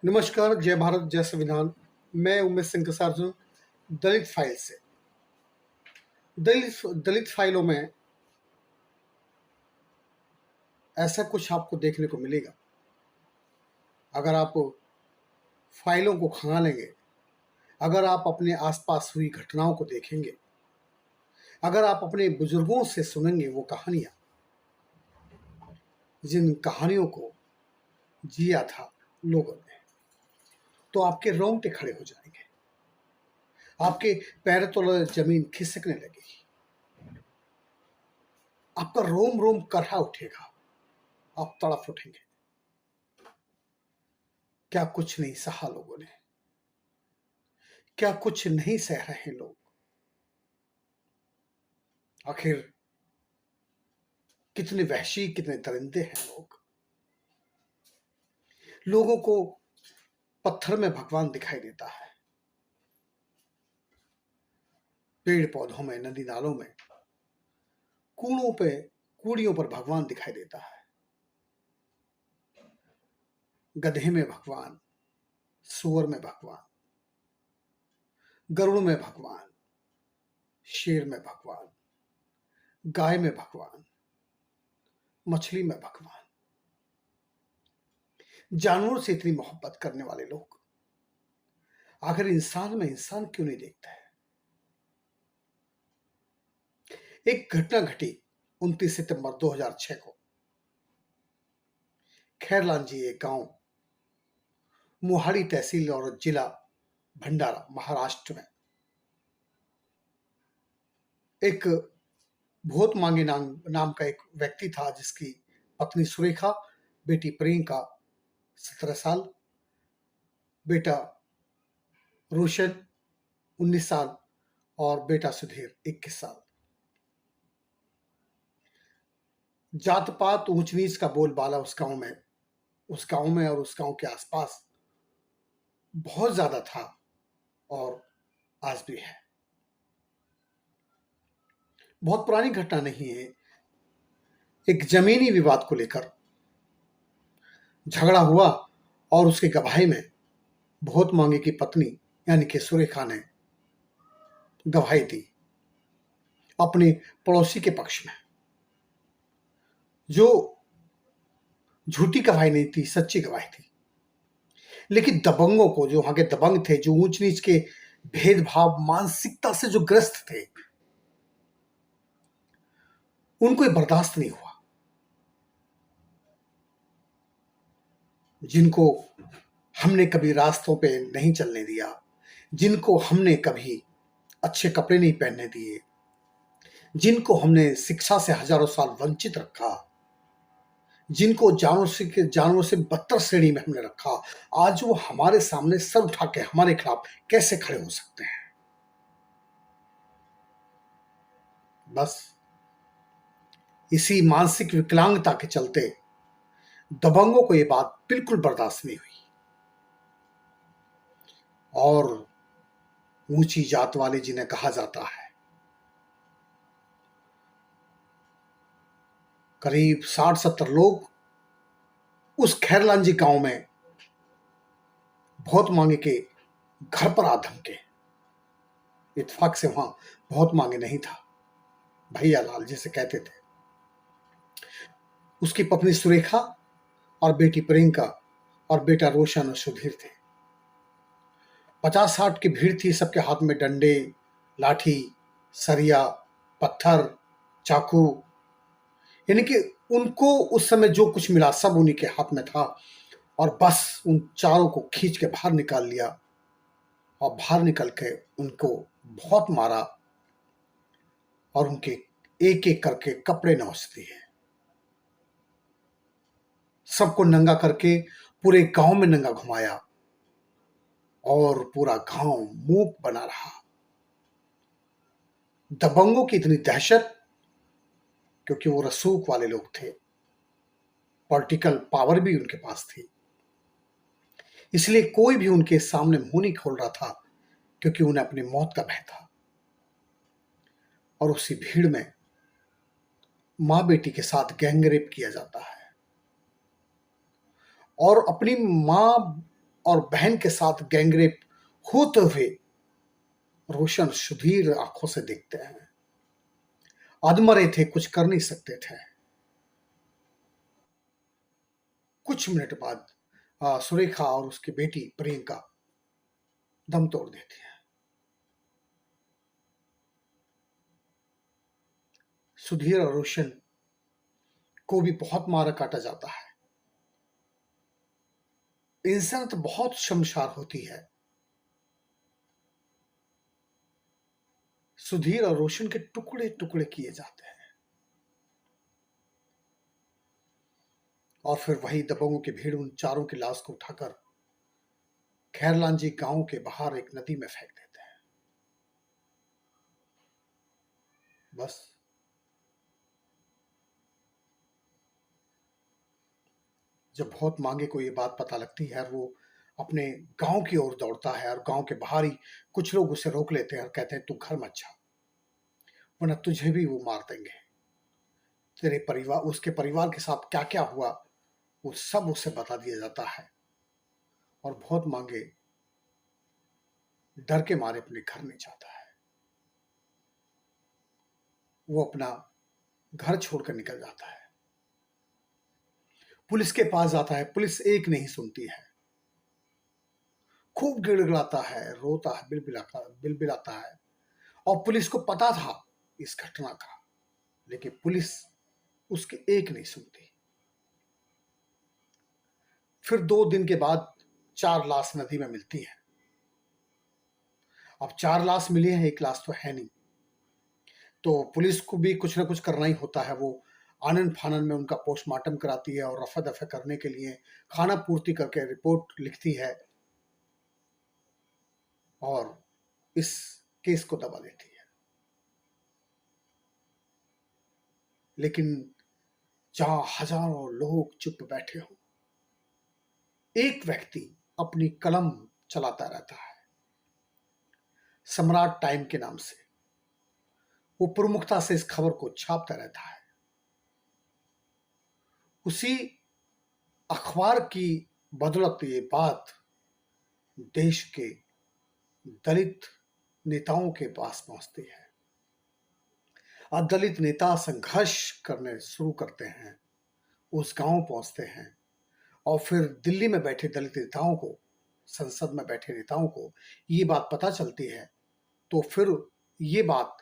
नमस्कार, जय भारत, जय संविधान। मैं उमेश सिंह कसार्जुन, दलित फाइल से। दलित फाइलों में ऐसा कुछ आपको देखने को मिलेगा। अगर आप फाइलों को खंगालेंगे, अगर आप अपने आसपास हुई घटनाओं को देखेंगे, अगर आप अपने बुजुर्गों से सुनेंगे वो कहानियां, जिन कहानियों को जिया था लोगों ने, तो आपके रोंगटे खड़े हो जाएंगे, आपके पैर तले जमीन खिसकने लगेगी, आपका रोम रोम करहा उठेगा, आप तड़फ उठेंगे। क्या कुछ नहीं सहा लोगों ने, क्या कुछ नहीं सह रहे लोग। आखिर कितने वहशी, कितने दरिंदे हैं लोग। लोगों को पत्थर में भगवान दिखाई देता है, पेड़ पौधों में, नदी नालों में, कूड़ों पे, कूड़ियों पर भगवान दिखाई देता है। गधे में भगवान, सुअर में भगवान, गरुड़ में भगवान, शेर में भगवान, गाय में भगवान, मछली में भगवान। जानवरों से इतनी मोहब्बत करने वाले लोग आखिर इंसान में इंसान क्यों नहीं देखते हैं। एक घटना घटी 29 सितंबर 2006 को खैरलांजी, एक गांव मोहाली तहसील और जिला भंडारा, महाराष्ट्र में। एक बहुत मांगे नाम का एक व्यक्ति था, जिसकी पत्नी सुरेखा, बेटी प्रियंका 17 साल, बेटा रोशन 19 साल और बेटा सुधीर 21 साल। जात पात, ऊंच नीच का बोलबाला उस गांव में और उस गांव के आसपास बहुत ज्यादा था और आज भी है। बहुत पुरानी घटना नहीं है। एक जमीनी विवाद को लेकर झगड़ा हुआ और उसके गवाही में बहुत मांगे की पत्नी यानी कि सुरेखा ने गवाही दी अपने पड़ोसी के पक्ष में, जो झूठी गवाही नहीं थी, सच्ची गवाही थी। लेकिन दबंगों को, जो वहां के दबंग थे, जो ऊंच नीच के भेदभाव मानसिकता से जो ग्रस्त थे, उनको ये बर्दाश्त नहीं हुआ। जिनको हमने कभी रास्तों पे नहीं चलने दिया, जिनको हमने कभी अच्छे कपड़े नहीं पहनने दिए, जिनको हमने शिक्षा से हजारों साल वंचित रखा, जिनको जानवरों से बदतर श्रेणी में हमने रखा, आज वो हमारे सामने सर उठा के हमारे खिलाफ कैसे खड़े हो सकते हैं। बस इसी मानसिक विकलांगता के चलते दबंगों को ये बात बिल्कुल बर्दाश्त नहीं हुई और ऊंची जात वाले, जिन्हें कहा जाता है, करीब 60-70 लोग उस खैरलांजी गांव में बहुत मांगे के घर पर आ धमके। इत्तेफाक से वहां बहुत मांगे नहीं था, भैया लाल जिसे कहते थे। उसकी पत्नी सुरेखा और बेटी प्रियंका और बेटा रोशन और सुधीर थे। 50-60 की भीड़ थी। सबके हाथ में डंडे, लाठी, सरिया, पत्थर, चाकू, यानी कि उनको उस समय जो कुछ मिला सब उन्हीं के हाथ में था। और बस उन चारों को खींच के बाहर निकाल लिया और बाहर निकल के उनको बहुत मारा और उनके एक एक करके कपड़े नौच दिए। सबको नंगा करके पूरे गांव में नंगा घुमाया और पूरा गांव मूक बना रहा। दबंगों की इतनी दहशत, क्योंकि वो रसूख वाले लोग थे, पॉलिटिकल पावर भी उनके पास थी, इसलिए कोई भी उनके सामने मुंह नहीं खोल रहा था, क्योंकि उन्हें अपनी मौत का भय था। और उसी भीड़ में मां बेटी के साथ गैंग रेप किया जाता है और अपनी मां और बहन के साथ गैंगरेप होते हुए रोशन सुधीर आंखों से देखते हैं। अधमरे थे, कुछ कर नहीं सकते थे। कुछ मिनट बाद सुरेखा और उसकी बेटी प्रियंका दम तोड़ देती है। सुधीर और रोशन को भी बहुत मारा काटा जाता है। इंसान तो बहुत शर्मसार होती है। सुधीर और रोशन के टुकड़े टुकड़े किए जाते हैं और फिर वही दबंगों की भीड़ उन चारों की लाश को उठाकर खैरलांजी गांव के बाहर एक नदी में फेंक देते हैं। बस जब बहुत मांगे को ये बात पता लगती है और वो अपने गांव की ओर दौड़ता है और गांव के बाहर ही कुछ लोग उसे रोक लेते हैं और कहते हैं तू घर मत जा, वरना तुझे भी वो मार देंगे। तेरे परिवार, उसके परिवार के साथ क्या क्या हुआ वो सब उसे बता दिया जाता है और बहुत मांगे डर के मारे अपने घर नहीं जाता है। वो अपना घर छोड़कर निकल जाता है। पुलिस के पास जाता है, पुलिस एक नहीं सुनती है। खूब गिड़गिड़ाता है, रोता है, बिलबिलाता है और पुलिस को पता था इस घटना का, लेकिन पुलिस उसकी एक नहीं सुनती। फिर 2 दिन के बाद 4 लाश नदी में मिलती है। अब 4 लाश मिली है, एक लाश तो है नहीं, तो पुलिस को भी कुछ ना कुछ करना ही होता है। वो आनन फानन में उनका पोस्टमार्टम कराती है और रफा दफा करने के लिए खाना पूर्ति करके रिपोर्ट लिखती है और इस केस को दबा देती है। लेकिन जहां हजारों लोग चुप बैठे हों, एक व्यक्ति अपनी कलम चलाता रहता है। सम्राट टाइम के नाम से वो प्रमुखता से इस खबर को छापता रहता है। उसी अखबार की बदौलत ये बात देश के दलित नेताओं के पास पहुंचती है और दलित नेता संघर्ष करने शुरू करते हैं, उस गांव पहुंचते हैं और फिर दिल्ली में बैठे दलित नेताओं को, संसद में बैठे नेताओं को ये बात पता चलती है। तो फिर ये बात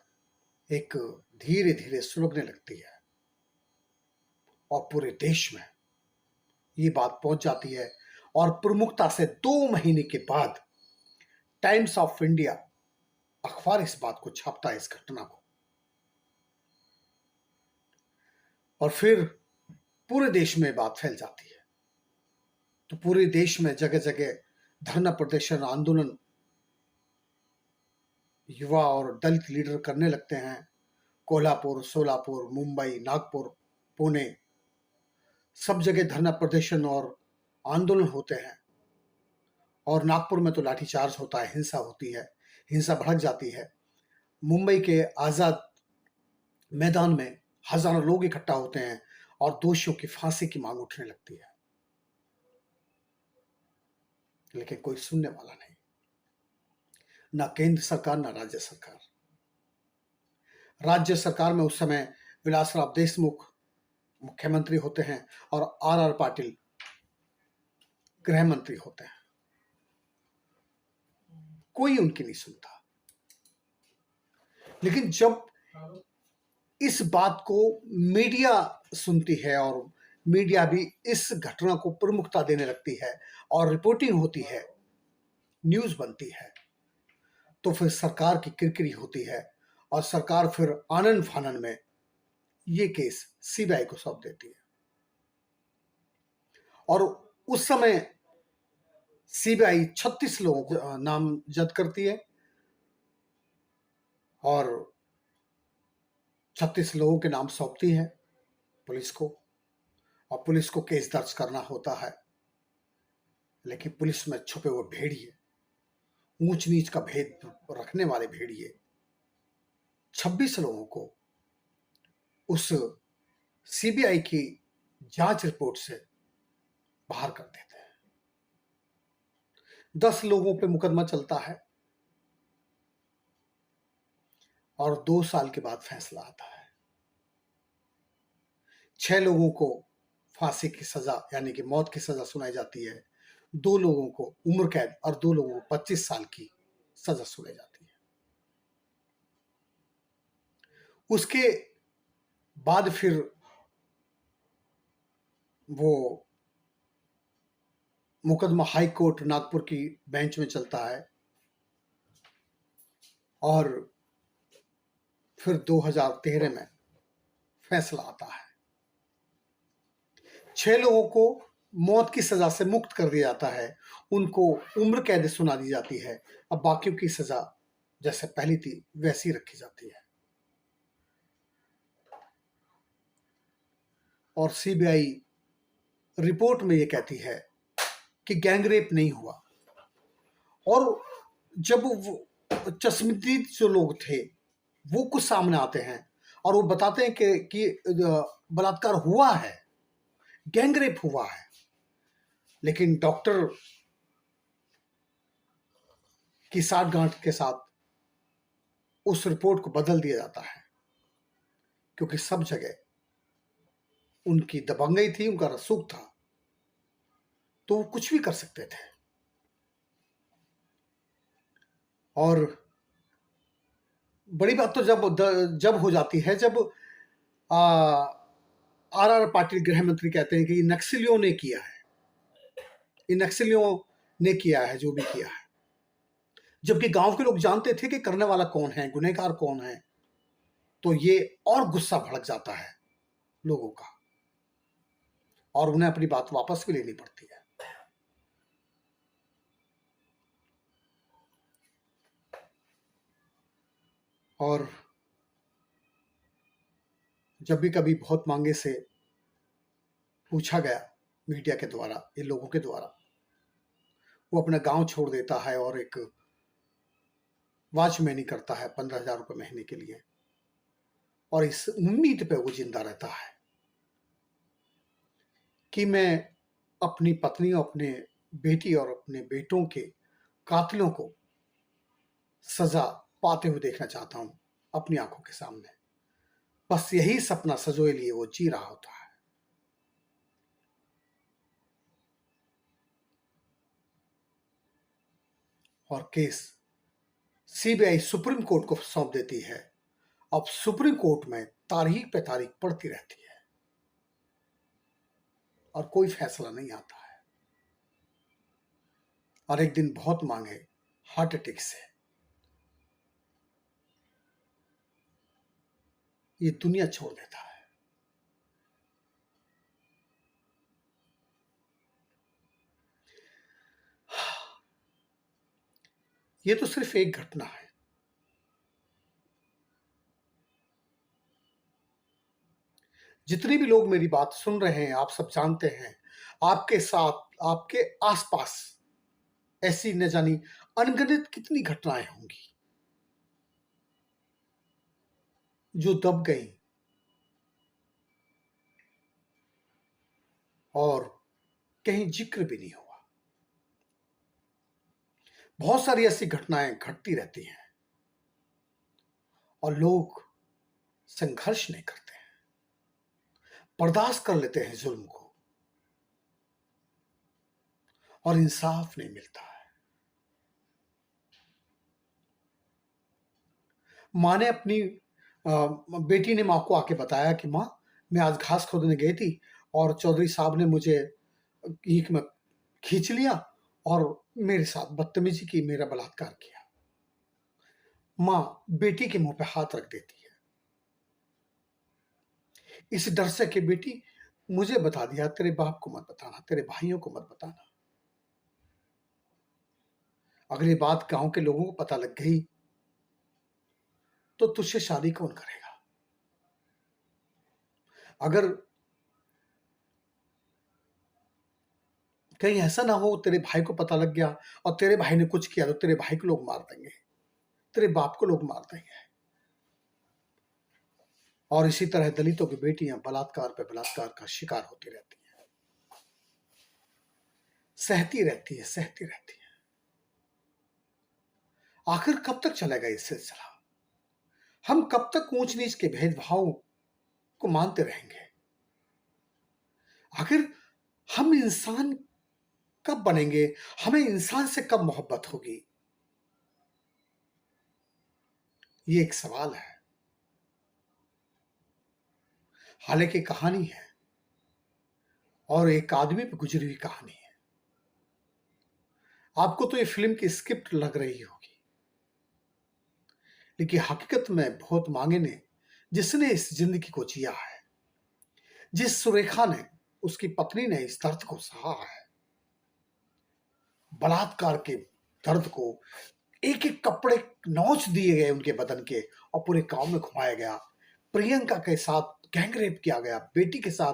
एक धीरे धीरे सुलगने लगती है और पूरे देश में ये बात पहुंच जाती है और प्रमुखता से 2 महीने के बाद टाइम्स ऑफ इंडिया अखबार इस बात को छापता है, इस घटना को, और फिर पूरे देश में बात फैल जाती है। तो पूरे देश में जगह जगह धरना प्रदर्शन, आंदोलन युवा और दलित लीडर करने लगते हैं। कोल्हापुर, सोलापुर, मुंबई, नागपुर, पुणे, सब जगह धरना प्रदर्शन और आंदोलन होते हैं और नागपुर में तो लाठीचार्ज होता है, हिंसा होती है, हिंसा भड़क जाती है। मुंबई के आजाद मैदान में हजारों लोग इकट्ठा होते हैं और दोषियों की फांसी की मांग उठने लगती है, लेकिन कोई सुनने वाला नहीं, ना केंद्र सरकार ना राज्य सरकार। राज्य सरकार में उस समय विलासराव देशमुख मुख्यमंत्री होते हैं और आर पाटिल गृह मंत्री होते हैं। कोई उनकी नहीं सुनता। लेकिन जब इस बात को मीडिया सुनती है और मीडिया भी इस घटना को प्रमुखता देने लगती है और रिपोर्टिंग होती है, न्यूज बनती है, तो फिर सरकार की किरकिरी होती है और सरकार फिर आनन फानन में ये केस सीबीआई को सौंप देती है। और उस समय सीबीआई 36 लोगों को नामजद करती है और 36 लोगों के नाम सौंपती है पुलिस को और पुलिस को केस दर्ज करना होता है। लेकिन पुलिस में छुपे हुए भेड़िए, ऊंच नीच का भेद रखने वाले भेड़िए 26 लोगों को उस सीबीआई की जांच रिपोर्ट से बाहर कर देते हैं। 10 लोगों पे मुकदमा चलता है और 2 साल के बाद फैसला आता है। 6 लोगों को फांसी की सजा यानी कि मौत की सजा सुनाई जाती है, 2 लोगों को उम्र कैद और 2 लोगों को 25 साल की सजा सुनाई जाती है। उसके बाद फिर वो मुकदमा हाई कोर्ट नागपुर की बेंच में चलता है और फिर 2013 में फैसला आता है। 6 लोगों को मौत की सजा से मुक्त कर दिया जाता है, उनको उम्र कैद सुना दी जाती है। अब बाकियों की सजा जैसे पहली थी वैसी रखी जाती है और सीबीआई रिपोर्ट में ये कहती है कि गैंगरेप नहीं हुआ। और जब चश्मदीद जो लोग थे वो कुछ सामने आते हैं और वो बताते हैं कि बलात्कार हुआ है, गैंगरेप हुआ है, लेकिन डॉक्टर की साठगांठ के साथ उस रिपोर्ट को बदल दिया जाता है, क्योंकि सब जगह उनकी दबंगई थी, उनका रसूख था, तो वो कुछ भी कर सकते थे। और बड़ी बात तो जब हो जाती है जब आर पाटिल गृह मंत्री कहते हैं कि ये नक्सलियों ने किया है, ये नक्सलियों ने किया है जो भी किया है, जबकि गांव के लोग जानते थे कि करने वाला कौन है, गुनहगार कौन है। तो ये और गुस्सा भड़क जाता है लोगों का और उन्हें अपनी बात वापस भी लेनी पड़ती है। और जब भी कभी बहुत मांगे से पूछा गया मीडिया के द्वारा, इन लोगों के द्वारा, वो अपना गांव छोड़ देता है और एक वॉचमैनी करता है 15,000 रुपये महीने के लिए, और इस उम्मीद पे वो जिंदा रहता है कि मैं अपनी पत्नी, अपने बेटी और अपने बेटों के कातिलों को सजा पाते हुए देखना चाहता हूं अपनी आंखों के सामने। बस यही सपना सजोए लिए वो जी रहा होता है। और केस सीबीआई सुप्रीम कोर्ट को सौंप देती है। अब सुप्रीम कोर्ट में तारीख पे तारीख पड़ती रहती है और कोई फैसला नहीं आता है। और एक दिन बहुत मांगे हार्ट अटैक से ये दुनिया छोड़ देता है। ये तो सिर्फ एक घटना है। जितने भी लोग मेरी बात सुन रहे हैं, आप सब जानते हैं, आपके साथ, आपके आसपास ऐसी न जानी अनगिनत कितनी घटनाएं होंगी जो दब गई और कहीं जिक्र भी नहीं हुआ। बहुत सारी ऐसी घटनाएं घटती रहती हैं और लोग संघर्ष नहीं करते हैं, बर्दाश्त कर लेते हैं जुल्म को, और इंसाफ नहीं मिलता है। माँ ने अपनी बेटी ने माँ को आके बताया कि माँ, मैं आज घास खोदने गई थी और चौधरी साहब ने मुझे ईख में खींच लिया और मेरे साथ बदतमीजी की, मेरा बलात्कार किया। माँ बेटी के मुंह पे हाथ रख देती है, इस डर से कि बेटी मुझे बता दिया, तेरे बाप को मत बताना, तेरे भाइयों को मत बताना। अगर ये बात गांव के लोगों को पता लग गई तो तुझसे शादी कौन करेगा। अगर कहीं ऐसा ना हो तेरे भाई को पता लग गया और तेरे भाई ने कुछ किया तो तेरे भाई को लोग मार देंगे, तेरे बाप को लोग मार देंगे। और इसी तरह दलितों की बेटियां बलात्कार पे बलात्कार का शिकार होती रहती हैं, सहती रहती है, सहती रहती है। आखिर कब तक चलेगा ये सिलसिला? हम कब तक ऊंच नीच के भेदभाव को मानते रहेंगे? आखिर हम इंसान कब बनेंगे? हमें इंसान से कब मोहब्बत होगी? ये एक सवाल है। हालांकि कहानी है और एक आदमी पे गुजरी हुई कहानी है। आपको तो ये फिल्म की स्क्रिप्ट लग रही होगी, लेकिन हकीकत में बहुत मांगे ने जिसने इस जिंदगी को जिया है, जिस सुरेखा ने, उसकी पत्नी ने इस दर्द को सहा है, बलात्कार के दर्द को, एक एक कपड़े नोच दिए गए उनके बदन के और पूरे गांव में घुमाया गया। प्रियंका के साथ गैंगरेप किया गया, बेटी के साथ,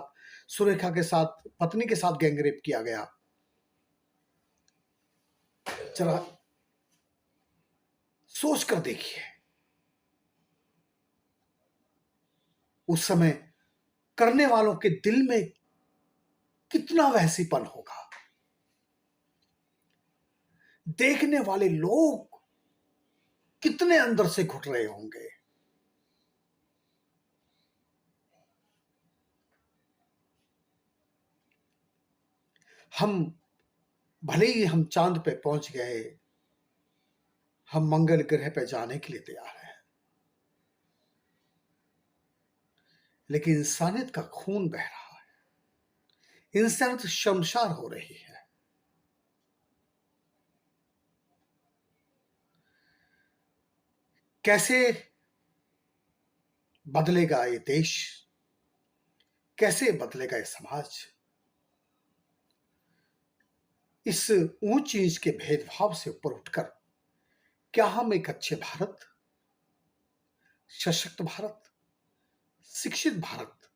सुरेखा के साथ, पत्नी के साथ गैंगरेप किया गया। जरा सोच कर देखिए, उस समय करने वालों के दिल में कितना वहसीपन होगा, देखने वाले लोग कितने अंदर से घुट रहे होंगे। हम भले ही हम चांद पे पहुंच गए, हम मंगल ग्रह पे जाने के लिए तैयार हैं, लेकिन इंसानियत का खून बह रहा है, इंसानियत शर्मसार हो रही है। कैसे बदलेगा ये देश? कैसे बदलेगा ये समाज? इस ऊंच नीच के भेदभाव से ऊपर उठकर क्या हम एक अच्छे भारत, सशक्त भारत, शिक्षित भारत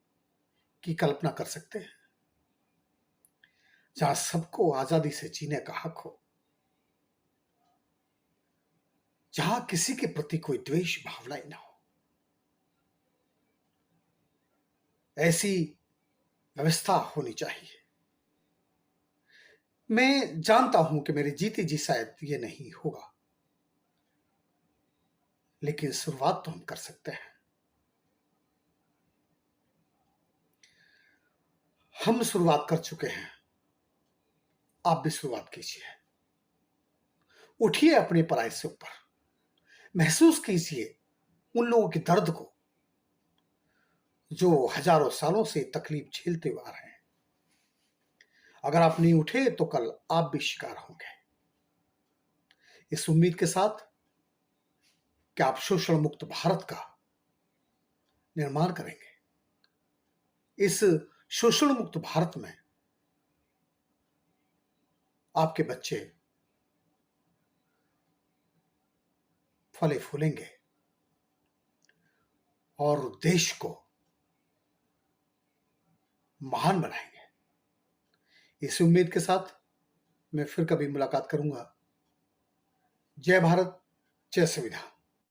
की कल्पना कर सकते हैं, जहां सबको आजादी से जीने का हक हो, जहां किसी के प्रति कोई द्वेष भावनाएं ना हो? ऐसी व्यवस्था होनी चाहिए। मैं जानता हूं कि मेरी जीती जी शायद ये नहीं होगा, लेकिन शुरुआत तो हम कर सकते हैं। हम शुरुआत कर चुके हैं, आप भी शुरुआत कीजिए। उठिए अपने पराये से ऊपर, महसूस कीजिए उन लोगों के दर्द को जो हजारों सालों से तकलीफ झेलते हुए आ रहे हैं। अगर आप नहीं उठे तो कल आप भी शिकार होंगे। इस उम्मीद के साथ कि आप शोषण मुक्त भारत का निर्माण करेंगे, इस शोषण मुक्त भारत में आपके बच्चे फले फूलेंगे और देश को महान बनाएंगे। इस उम्मीद के साथ मैं फिर कभी मुलाकात करूंगा। जय भारत, जय संविधान।